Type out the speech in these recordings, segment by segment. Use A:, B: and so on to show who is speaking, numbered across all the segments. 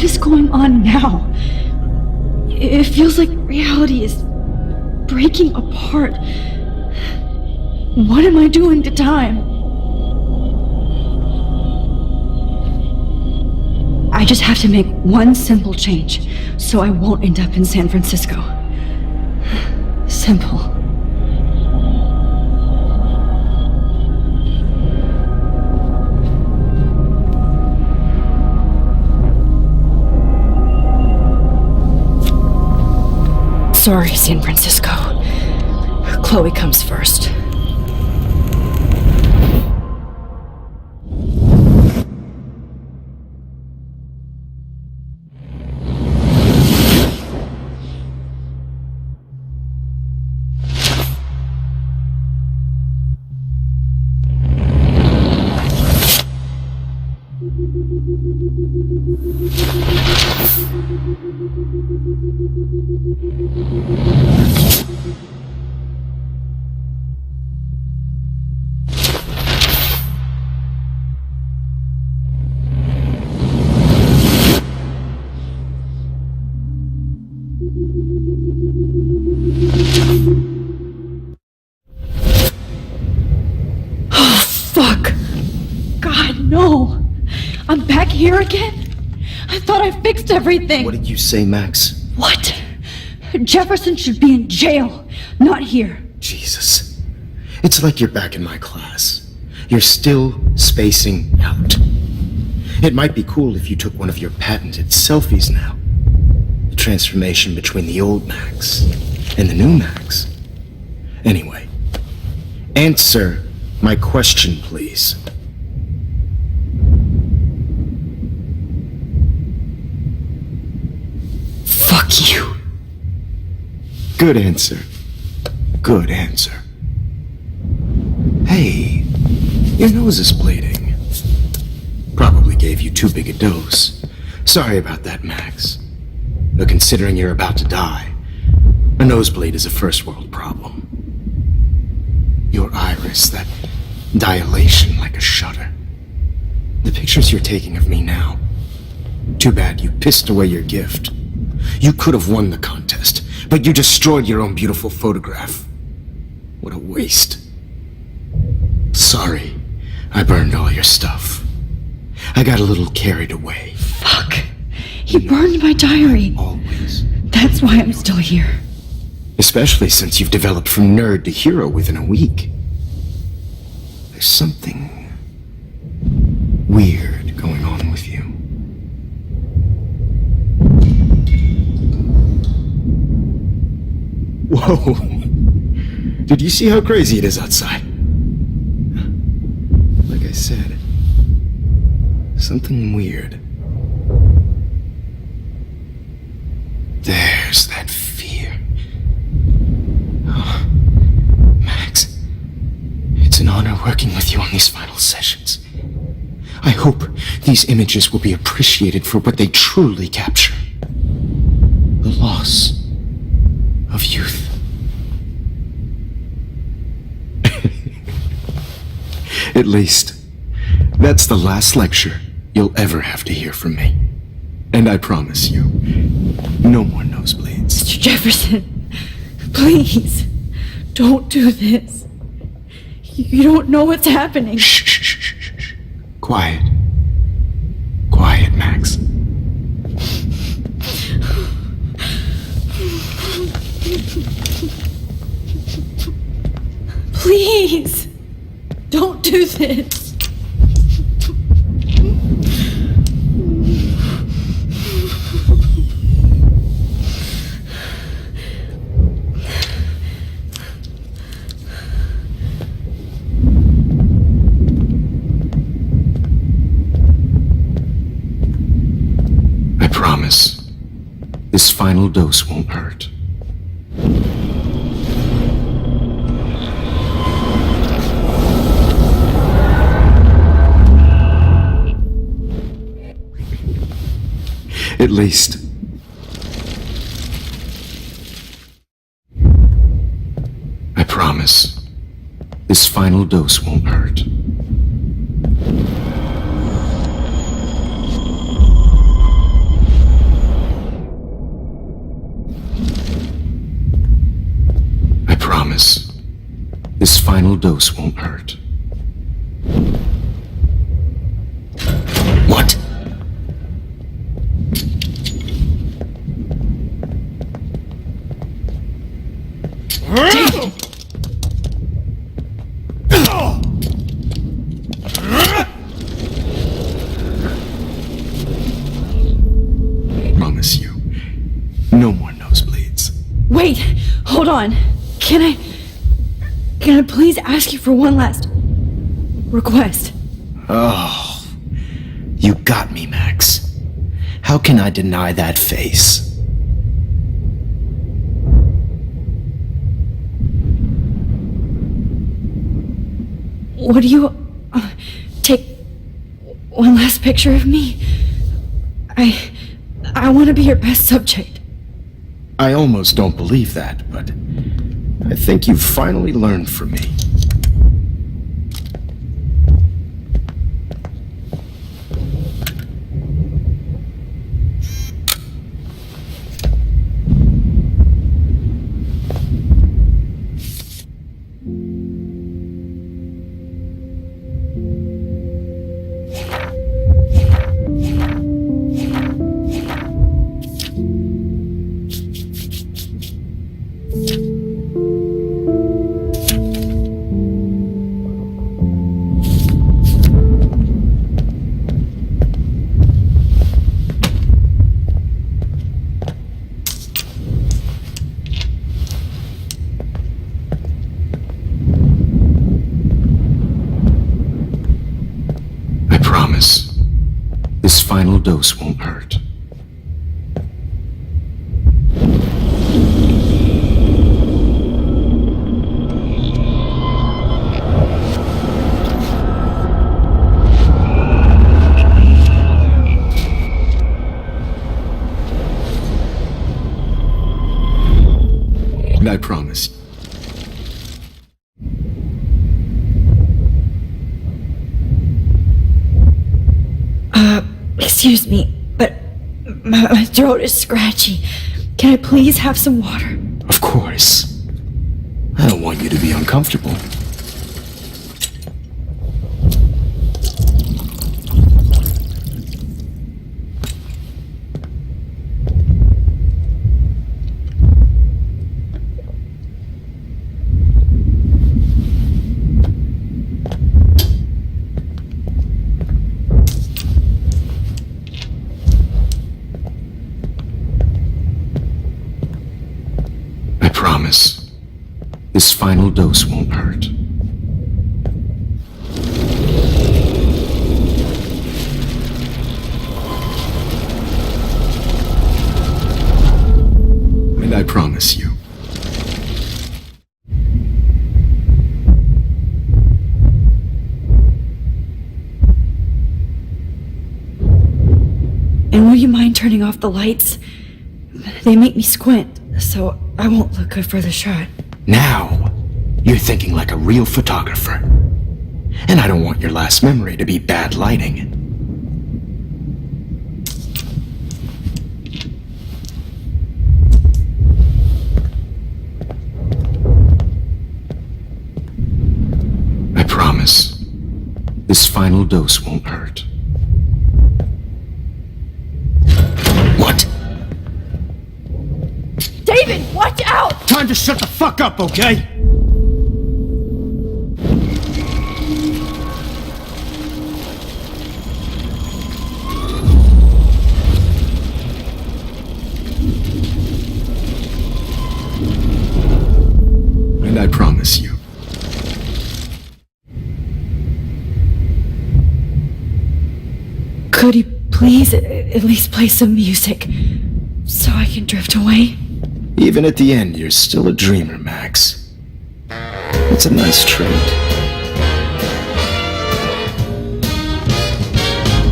A: What is going on now? It feels like reality is breaking apart. What am I doing to time? I just have to make one simple change so I won't end up in San Francisco. Simple. Sorry, San Francisco. Chloe comes first. No! I'm back here again? I thought I fixed everything!
B: What did you say, Max?
A: What? Jefferson should be in jail, not here.
B: Jesus. It's like you're back in my class. You're still spacing out. It might be cool if you took one of your patented selfies now. The transformation between the old Max and the new Max. Anyway, answer my question, please.
A: Fuck you.
B: Good answer. Good answer. Hey, your nose is bleeding. Probably gave you too big a dose. Sorry about that, Max. But considering you're about to die, a nosebleed is a first world problem. Your iris, that dilation like a shutter. The pictures you're taking of me now. Too bad you pissed away your gift. You could have won the contest, but you destroyed your own beautiful photograph. What a waste. Sorry, I burned all your stuff. I got a little carried away.
A: Fuck. He burned my diary.
B: Always.
A: That's why I'm still here.
B: Especially since you've developed from nerd to hero within a week. There's something weird going on with you. Whoa! Did you see how crazy it is outside? Like I said, something weird. There's that fear. Oh, Max, it's an honor working with you on these final sessions. I hope these images will be appreciated for what they truly capture. The loss of youth. At least, that's the last lecture you'll ever have to hear from me. And I promise you, no more nosebleeds.
A: Mr. Jefferson, please, don't do this. You don't know what's happening.
B: Shh, shh, shh, shh, shh. Quiet. Quiet, Max.
A: Please, don't do this.
B: I promise, this final dose won't hurt. At least. I promise, this final dose won't hurt. This final dose won't hurt. What? Promise you, no more nosebleeds.
A: Wait, hold on. Can I please ask you for one last request?
B: Oh, you got me, Max. How can I deny that face?
A: Would you take one last picture of me? I want to be your best subject.
B: I almost don't believe that, but I think you've finally learned from me. This final dose won't hurt. And I promise.
A: Excuse me, but my throat is scratchy. Can I please have some water?
B: Of course. I don't want you to be uncomfortable. Promise. This final dose won't hurt. And I promise you.
A: And will you mind turning off the lights? They make me squint, so I won't look good for the shot.
B: Now, you're thinking like a real photographer. And I don't want your last memory to be bad lighting. I promise, this final dose won't hurt. What?
A: David, watch out!
B: Time to shut the fuck up, okay? And I promise you.
A: Could you please at least play some music so I can drift away?
B: Even at the end, you're still a dreamer, Max. It's a nice trait.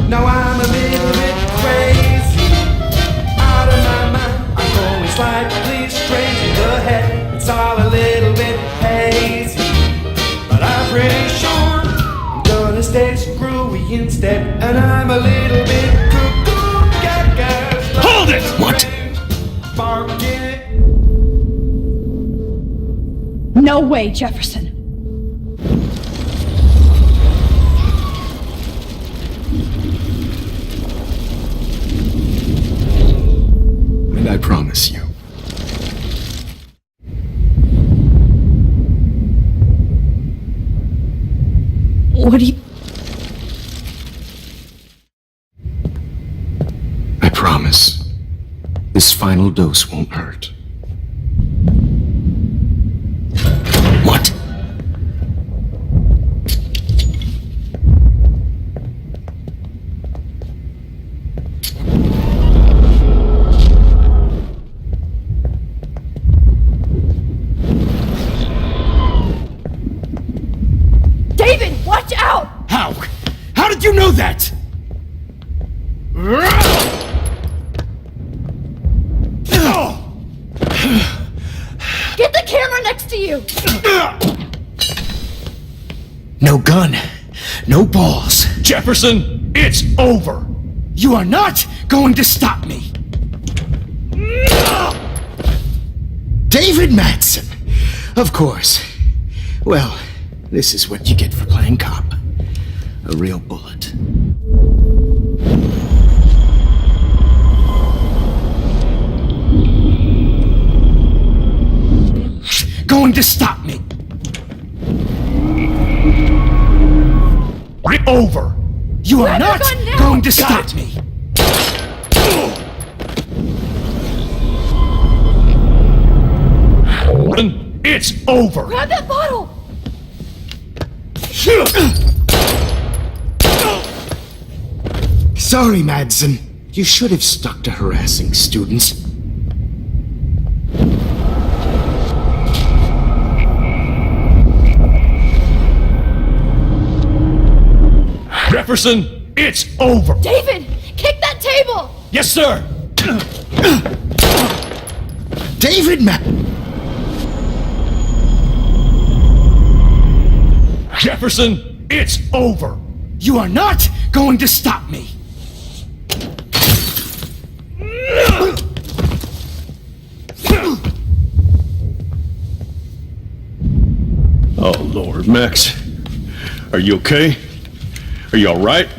C: Now I'm a little bit crazy, out of my mind. I'm going slightly strange in the head. It's all a little bit hazy, but I'm pretty sure I'm gonna stay screwy instead. And I'm a little bit cuckoo, gaga.
B: Hold it! What?
C: Barking.
A: No way, Jefferson.
B: promise you.
A: What do you...
B: I promise. This final dose won't hurt. What?
A: David, watch out!
B: How? How did you know that?
A: Get the camera next to you!
B: No gun. No balls.
D: Jefferson, it's over!
B: You are not going to stop me. David Madsen. Of course. Well, this is what you get for playing cop. A real bullet. Going to stop me.
D: Over!
B: You are
A: Grab your
B: not
A: gun now.
B: going to stop me.
D: It's over!
A: Grab that bottle!
B: Sorry, Madsen. You should have stuck to harassing students.
D: Jefferson, it's over!
A: David, kick that table!
D: Yes, sir!
B: David
D: Jefferson, it's over!
B: You are not going to stop me.
D: Oh, Lord, Max. Are you okay? Are you alright?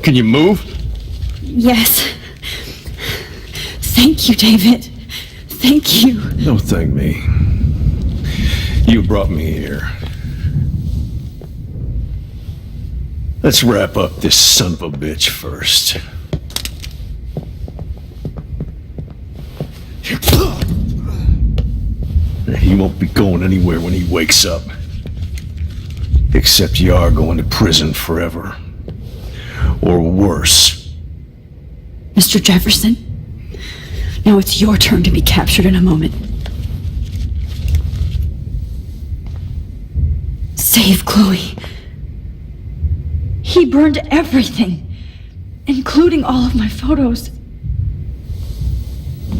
D: Can you move?
A: Yes. Thank you, David. Thank you.
D: Don't thank me. You brought me here. Let's wrap up this son of a bitch first. He won't be going anywhere when he wakes up. Except you are going to prison forever. Or worse.
A: Mr. Jefferson, now it's your turn to be captured in a moment. Save Chloe. He burned everything, including all of my photos.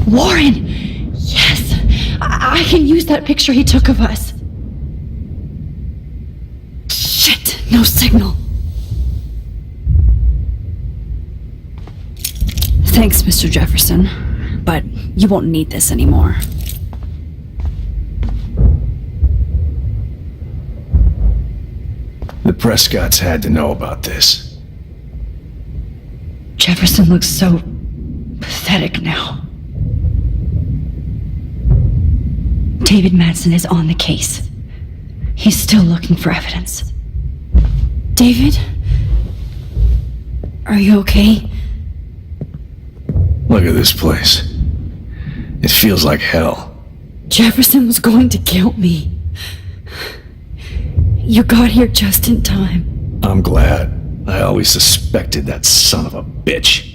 A: Warren! Yes! I can use that picture he took of us. Shit! No signal. Thanks, Mr. Jefferson, but you won't need this anymore.
D: The Prescotts had to know about this.
A: Jefferson looks so pathetic now. David Madsen is on the case. He's still looking for evidence. David? Are you okay?
D: Look at this place. It feels like hell.
A: Jefferson was going to kill me. You got here just in time.
D: I'm glad. I always suspected that son of a bitch.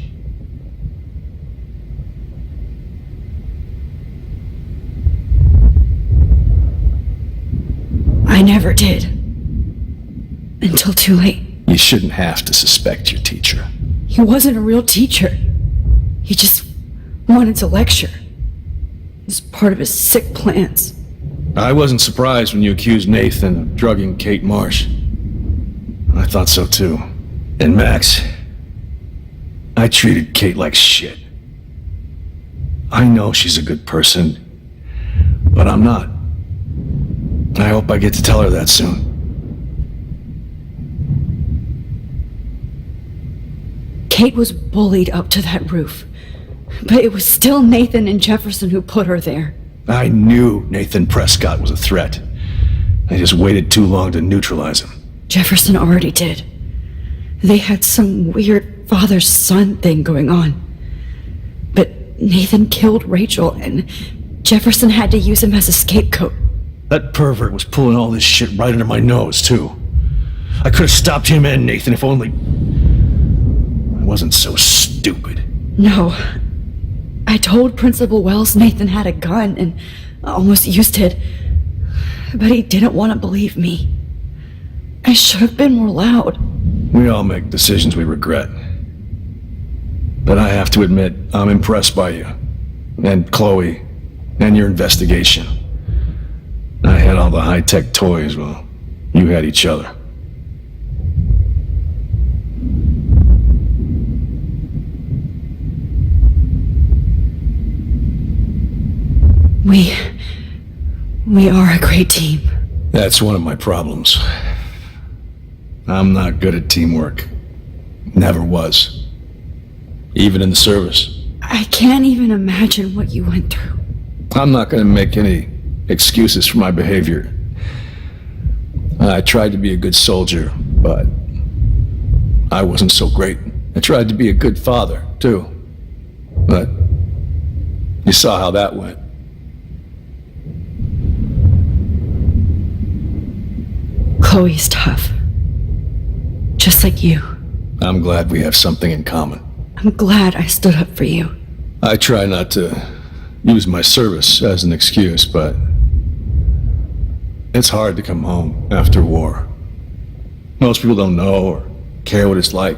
A: I never did. Until too late.
D: You shouldn't have to suspect your teacher.
A: He wasn't a real teacher. He just wanted to lecture. It was part of his sick plans.
D: I wasn't surprised when you accused Nathan of drugging Kate Marsh. I thought so too. And Max, I treated Kate like shit. I know she's a good person, but I'm not. I hope I get to tell her that soon.
A: Kate was bullied up to that roof. But it was still Nathan and Jefferson who put her there.
D: I knew Nathan Prescott was a threat. I just waited too long to neutralize him.
A: Jefferson already did. They had some weird father-son thing going on. But Nathan killed Rachel, and Jefferson had to use him as a scapegoat.
D: That pervert was pulling all this shit right under my nose, too. I could have stopped him and Nathan if only I wasn't so stupid.
A: No. I told Principal Wells Nathan had a gun and almost used it. But he didn't want to believe me. I should have been more loud.
D: We all make decisions we regret. But I have to admit, I'm impressed by you. And Chloe. And your investigation. I had all the high-tech toys, well, you had each other.
A: We are a great team.
D: That's one of my problems. I'm not good at teamwork. Never was. Even in the service.
A: I can't even imagine what you went through.
D: I'm not going to make any excuses for my behavior. I tried to be a good soldier, but I wasn't so great. I tried to be a good father, too. But you saw how that went.
A: Chloe's tough. Just like you.
D: I'm glad we have something in common.
A: I'm glad I stood up for you.
D: I try not to use my service as an excuse, but it's hard to come home after war. Most people don't know or care what it's like.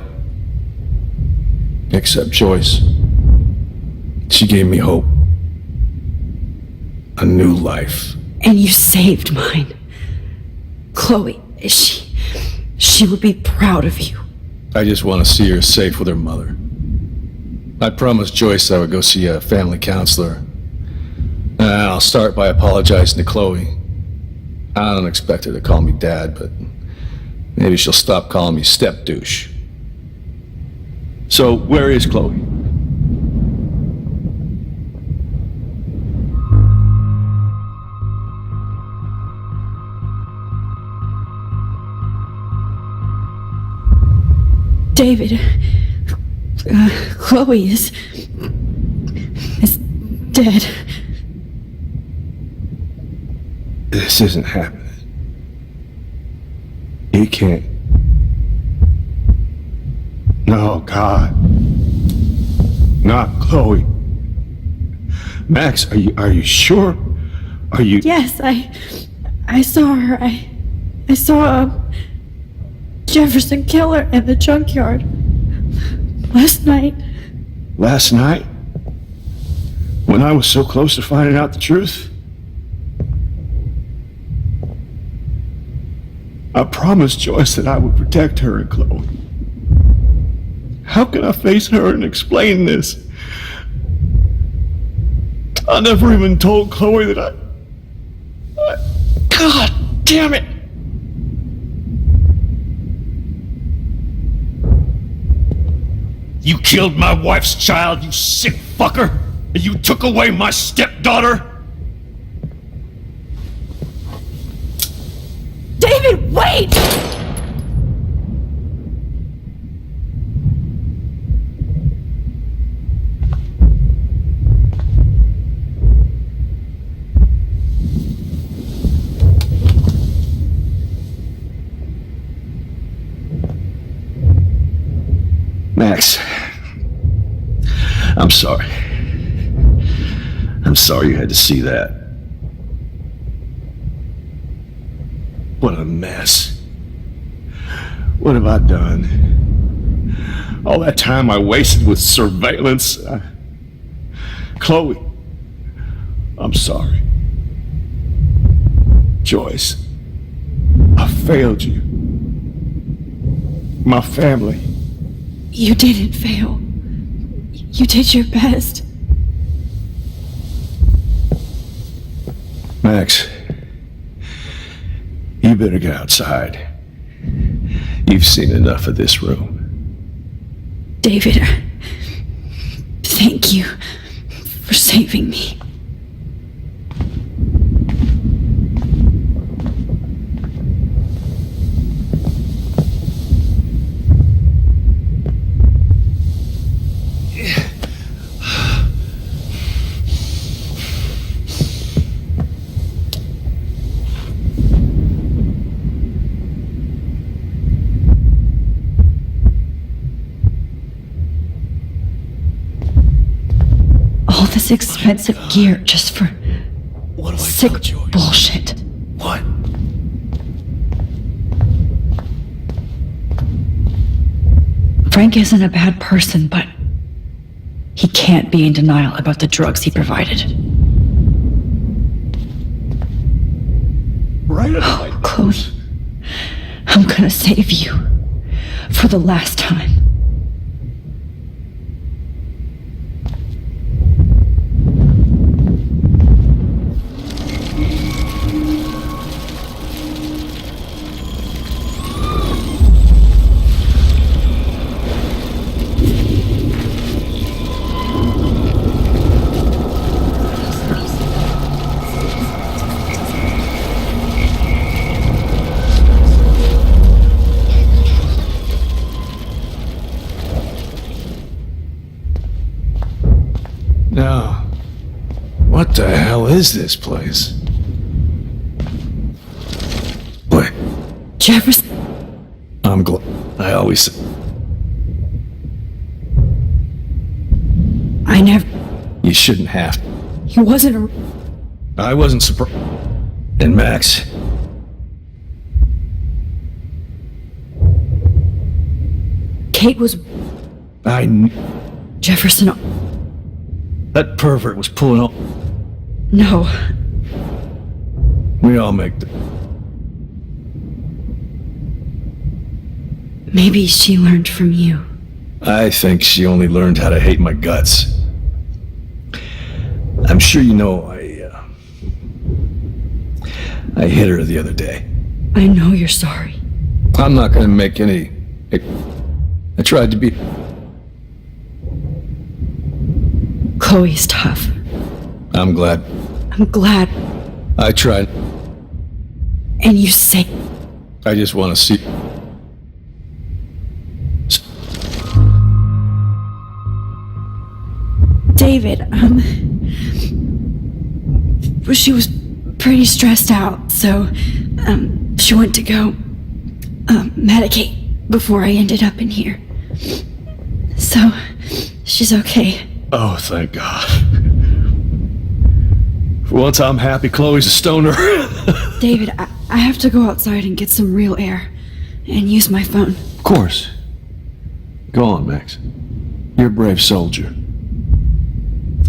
D: Except Joyce. She gave me hope. A new life.
A: And you saved mine. Chloe, she would be proud of you.
D: I just want to see her safe with her mother. I promised Joyce I would go see a family counselor. And I'll start by apologizing to Chloe. I don't expect her to call me Dad, but maybe she'll stop calling me step douche. So, where is Chloe?
A: David, Chloe is dead.
D: This isn't happening. He can't. No, God. Not Chloe. Max, are you sure? Are you...
A: Yes, I saw her. I saw Jefferson kill her in the junkyard. Last night.
D: Last night? When I was so close to finding out the truth? I promised Joyce that I would protect her and Chloe. How can I face her and explain this? I never even told Chloe that I... God damn it! You killed my wife's child, you sick fucker! And you took away my stepdaughter?
A: David, wait!
D: Max, I'm sorry. I'm sorry you had to see that. What a mess. What have I done? All that time I wasted with surveillance. Chloe, I'm sorry. Joyce, I failed you. My family.
A: You didn't fail. You did your best.
D: Max, you better get outside. You've seen enough of this room.
A: David, Thank you for saving me. All this expensive gear just for
D: What have I
A: sick
D: done, Joyce?
A: bullshit.
D: What?
A: Frank isn't a bad person, but he can't be in denial about the drugs he provided.
D: Right up
A: Oh, Chloe, I'm gonna save you for the last time.
D: Now, what the hell is this place? Wait,
A: Jefferson,
D: I'm glad. I always.
A: I never.
D: You shouldn't have.
A: He wasn't a.
D: I wasn't surprised. And Max.
A: Kate was.
D: I knew
A: Jefferson.
D: that pervert was pulling up.
A: No.
D: We all make the.
A: Maybe she learned from you.
D: I think she only learned how to hate my guts. I'm sure you know I hit her the other day.
A: I know you're sorry.
D: I'm not gonna make any. I tried to be.
A: Chloe's tough.
D: I'm glad.
A: I'm glad.
D: I tried.
A: And you say.
D: I just want to see.
A: David, she was pretty stressed out, so, she went to go, medicate before I ended up in here. So, she's okay.
D: Oh, thank God. For once, I'm happy Chloe's a stoner.
A: David, I have to go outside and get some real air and use my phone.
D: Of course. Go on, Max. You're a brave soldier.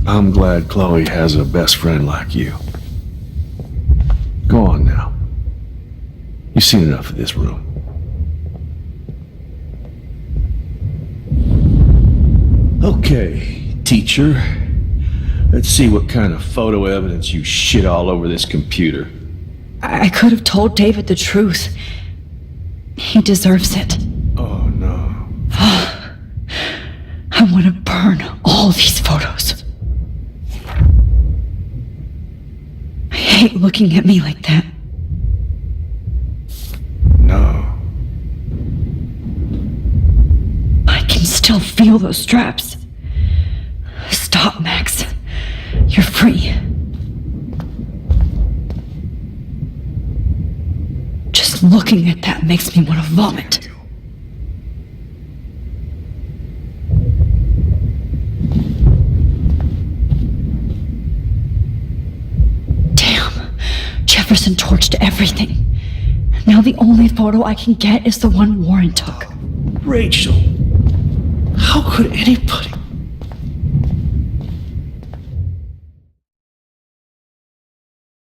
D: I'm glad Chloe has a best friend like you. Go on now. You've seen enough of this room. Okay, teacher. Let's see what kind of photo evidence you shit all over this computer.
A: I could have told David the truth. He deserves it.
D: Oh, no.
A: I want to burn all these photos. I hate looking at me like that.
D: No.
A: I can still feel those straps. Stop, Max. You're free. Just looking at that makes me want to vomit. Damn. Jefferson torched everything. Now the only photo I can get is the one Warren took.
D: Rachel, how could anybody...